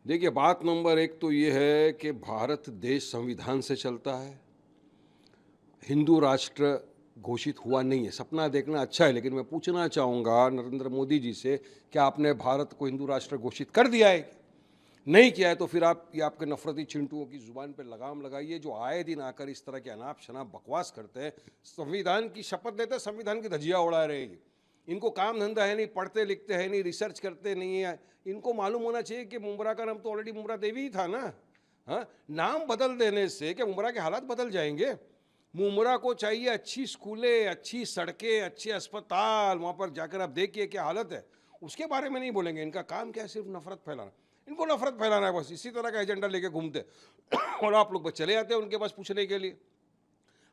देखिए, बात नंबर एक तो ये है कि भारत देश संविधान से चलता है। हिंदू राष्ट्र घोषित हुआ नहीं है। सपना देखना अच्छा है, लेकिन मैं पूछना चाहूँगा नरेंद्र मोदी जी से, क्या आपने भारत को हिंदू राष्ट्र घोषित कर दिया है? नहीं किया है तो फिर आप ये आपके नफरती चिंटुओं की जुबान पे लगाम लगाइए, जो आए दिन आकर इस तरह के अनाप शनाप बकवास करते हैं। संविधान की शपथ लेते हैं, संविधान की धज्जियां उड़ा रहे हैं। इनको काम धंधा है नहीं, पढ़ते लिखते हैं नहीं, रिसर्च करते नहीं है। इनको मालूम होना चाहिए कि मुमरा का नाम तो ऑलरेडी मुमरा देवी ही था ना। हाँ, नाम बदल देने से क्या मुमरा के हालात बदल जाएंगे? मुमरा को चाहिए अच्छी स्कूलें, अच्छी सड़कें, अच्छे अस्पताल। वहाँ पर जाकर आप देखिए क्या हालत है। उसके बारे में नहीं बोलेंगे। इनका काम क्या है? सिर्फ नफरत फैलाना। इनको नफरत फैलाना है, बस इसी तरह का एजेंडा लेके घूमते और आप लोग बस चले जाते हैं उनके पास पूछने के लिए।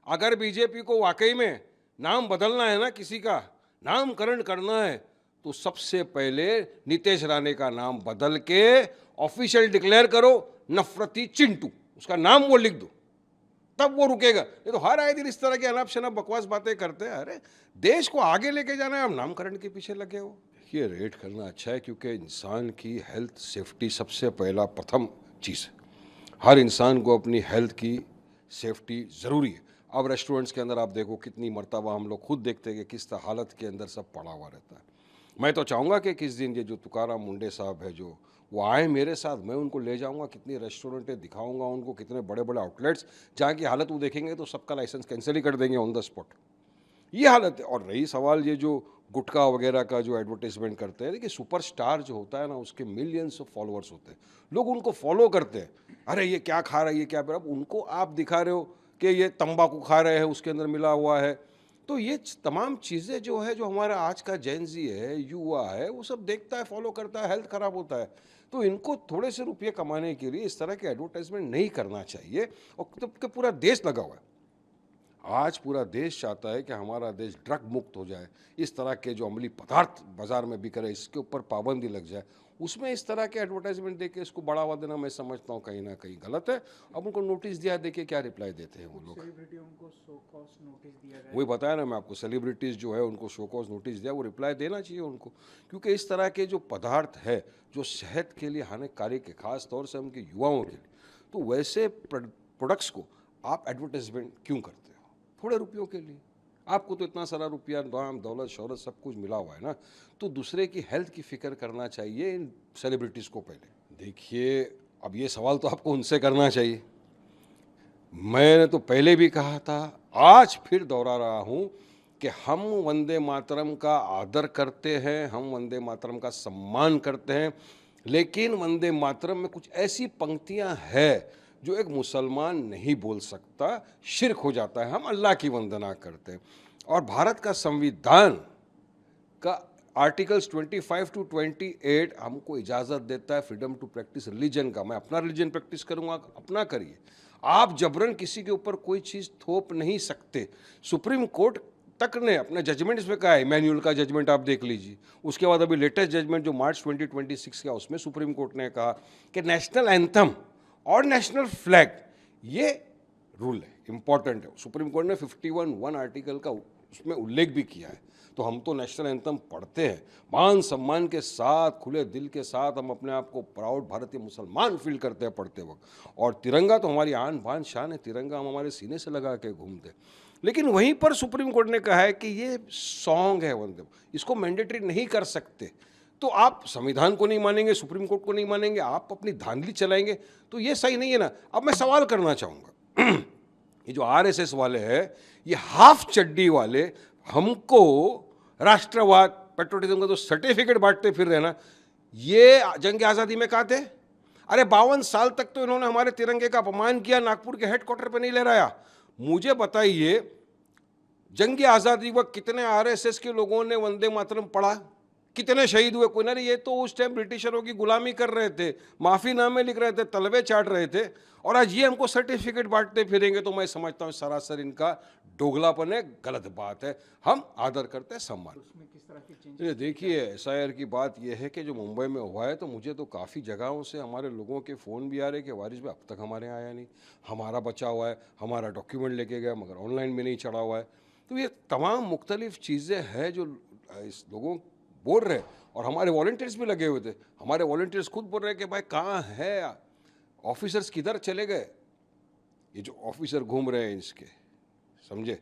अगर बीजेपी को वाकई में नाम बदलना है ना, किसी का नामकरण करना है, तो सबसे पहले नीतीश राणे का नाम बदल के ऑफिशियल डिक्लेयर करो, नफरती चिंटू, उसका नाम वो लिख दो, तब वो रुकेगा। ये तो हर आए दिन इस तरह की अनाप शनाप बकवास बातें करते हैं। अरे, देश को आगे लेके जाना है, हम नामकरण के पीछे लगे हो। ये रेट करना अच्छा है, क्योंकि इंसान की हेल्थ सेफ्टी सबसे पहला प्रथम चीज़ है। हर इंसान को अपनी हेल्थ की सेफ्टी ज़रूरी है। अब रेस्टोरेंट्स के अंदर आप देखो, कितनी मर्तबा हम लोग खुद देखते हैं कि किस हालत के अंदर सब पड़ा हुआ रहता है। मैं तो चाहूँगा कि किस दिन ये जो तुकाराम मुंडे साहब है, जो वो आए मेरे साथ, मैं उनको ले जाऊँगा, कितनी रेस्टोरेंटें दिखाऊँगा उनको, कितने बड़े बड़े आउटलेट्स, जहाँ की हालत वो देखेंगे तो सबका लाइसेंस कैंसिल ही कर देंगे ऑन द स्पॉट। ये हालत है। और रही सवाल ये जो गुटखा वगैरह का जो एडवर्टाइजमेंट करते हैं, देखिए सुपरस्टार जो होता है ना, उसके मिलियंस ऑफ फॉलोअर्स होते हैं, लोग उनको फॉलो करते हैं। अरे ये क्या खा रहा है, ये क्या पी रहा है, अब उनको आप दिखा रहे हो कि ये तंबाकू खा रहे हैं, उसके अंदर मिला हुआ है। तो ये तमाम चीज़ें जो है, जो हमारा आज का जेनजी है, युवा है, वो सब देखता है, फॉलो करता है, हेल्थ खराब होता है। तो इनको थोड़े से रुपये कमाने के लिए इस तरह के एडवर्टाइजमेंट नहीं करना चाहिए। और तो पूरा देश लगा हुआ है। आज पूरा देश चाहता है कि हमारा देश ड्रग मुक्त हो जाए। इस तरह के जो अमली पदार्थ बाजार में बिक रहे, इसके ऊपर पाबंदी लग जाए। उसमें इस तरह के एडवर्टाइजमेंट देके इसको बढ़ावा देना, मैं समझता हूँ कहीं ना कहीं गलत है। अब उनको नोटिस दिया, देखिए क्या रिप्लाई देते हैं वो लोग। सेलिब्रिटियों को शो कॉज नोटिस दिया गया वही है। बताया ना मैं आपको, सेलिब्रिटीज़ जो है उनको शो कॉज नोटिस दिया, वो रिप्लाई देना चाहिए उनको। क्योंकि इस तरह के जो पदार्थ है, जो सेहत के लिए हानिकारक है, खास तौर से उनके युवाओं के लिए, तो वैसे प्रोडक्ट्स को आप एडवर्टाइजमेंट क्यों करते हो? थोड़े रुपयों के लिए। आपको तो इतना सारा रुपया, नाम दौलत शोहरत सब कुछ मिला हुआ है ना, तो दूसरे की हेल्थ की फिक्र करना चाहिए इन सेलिब्रिटीज़ को पहले। देखिए, अब ये सवाल तो आपको उनसे करना चाहिए। मैंने तो पहले भी कहा था, आज फिर दोहरा रहा हूँ कि हम वंदे मातरम का आदर करते हैं, हम वंदे मातरम का सम्मान करते हैं, लेकिन वंदे मातरम में कुछ ऐसी पंक्तियां हैं जो एक मुसलमान नहीं बोल सकता, शिर्क हो जाता है। हम अल्लाह की वंदना करते हैं। और भारत का संविधान का आर्टिकल्स 25 टू 28 हमको इजाज़त देता है फ्रीडम टू प्रैक्टिस रिलीजन का। मैं अपना रिलीजन प्रैक्टिस करूँगा, अपना करिए। आप जबरन किसी के ऊपर कोई चीज़ थोप नहीं सकते। सुप्रीम कोर्ट तक ने अपने जजमेंट इसमें कहा है, मैन्यूअल का जजमेंट आप देख लीजिए। उसके बाद अभी लेटेस्ट जजमेंट जो मार्च 2026 का, उसमें सुप्रीम कोर्ट ने कहा कि नेशनल एंथम और नेशनल फ्लैग, ये रूल है, इंपॉर्टेंट है। सुप्रीम कोर्ट ने 51(1) आर्टिकल का उसमें उल्लेख भी किया है। तो हम तो नेशनल एंथम पढ़ते हैं, मान सम्मान के साथ, खुले दिल के साथ हम अपने आप को प्राउड भारतीय मुसलमान फील करते हैं पढ़ते वक्त। और तिरंगा तो हमारी आन बान शान है, तिरंगा हम हमारे सीने से लगा के घूमते। लेकिन वहीं पर सुप्रीम कोर्ट ने कहा है कि ये सॉन्ग है वंदे, इसको मैंडेटरी नहीं कर सकते। तो आप संविधान को नहीं मानेंगे, सुप्रीम कोर्ट को नहीं मानेंगे, आप अपनी धांधली चलाएंगे, तो ये सही नहीं है ना। अब मैं सवाल करना चाहूँगा, ये जो आरएसएस वाले हैं, ये हाफ चड्डी वाले हमको राष्ट्रवाद, पेट्रोटिज्म का जो सर्टिफिकेट बांटते फिर रहे ना, ये जंग आज़ादी में कहा थे? अरे 52 साल तक तो इन्होंने हमारे तिरंगे का अपमान किया, नागपुर के हेडक्वार्टर पे नहीं लहराया। मुझे बताइए, जंग आज़ादी वक्त कितने आरएसएस के लोगों ने वंदे मातरम पढ़ा, कितने शहीद हुए? कोई नहीं। ये तो उस टाइम ब्रिटिशरों की गुलामी कर रहे थे, माफीनामे लिख रहे थे, तलवे चाट रहे थे, और आज ये हमको सर्टिफिकेट बांटते फिरेंगे। तो मैं समझता हूँ सरासर इनका दोगलापन है, गलत बात है। हम आदर करते हैं, सम्मान। उसमें किस तरह की ये चेंजेस? देखिए, एसआईआर की बात यह है कि जो मुंबई में हुआ है, तो मुझे तो काफ़ी जगहों से हमारे लोगों के फ़ोन भी आ रहे हैं कि वारिस भाई अब तक हमारे यहाँ आया नहीं, हमारा बचा हुआ है, हमारा डॉक्यूमेंट लेके गया मगर ऑनलाइन में नहीं चढ़ा हुआ है। तो ये तमाम मुख्तलिफ चीज़ें हैं जो इस लोगों बोल रहे हैं। और हमारे वॉलंटियर्स भी लगे हुए थे। हमारे वॉलंटियर्स खुद बोल रहे हैं कि भाई कहाँ है, ऑफिसर्स किधर चले गए, ये जो ऑफिसर घूम रहे हैं इसके, समझे।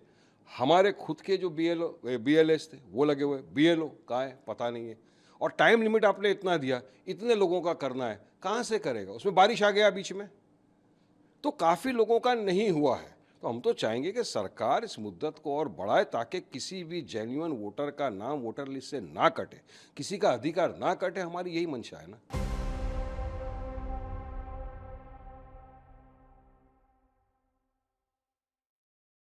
हमारे खुद के जो BLS थे वो लगे हुए, BLO कहाँ है पता नहीं है। और टाइम लिमिट आपने इतना दिया, इतने लोगों का करना है, कहाँ से करेगा, उसमें बारिश आ गया बीच में, तो काफ़ी लोगों का नहीं हुआ है। तो हम तो चाहेंगे कि सरकार इस मुद्दत को और बढ़ाए ताकि किसी भी जेन्युइन वोटर का नाम वोटर लिस्ट से ना कटे, किसी का अधिकार ना कटे, हमारी यही मंशा है ना।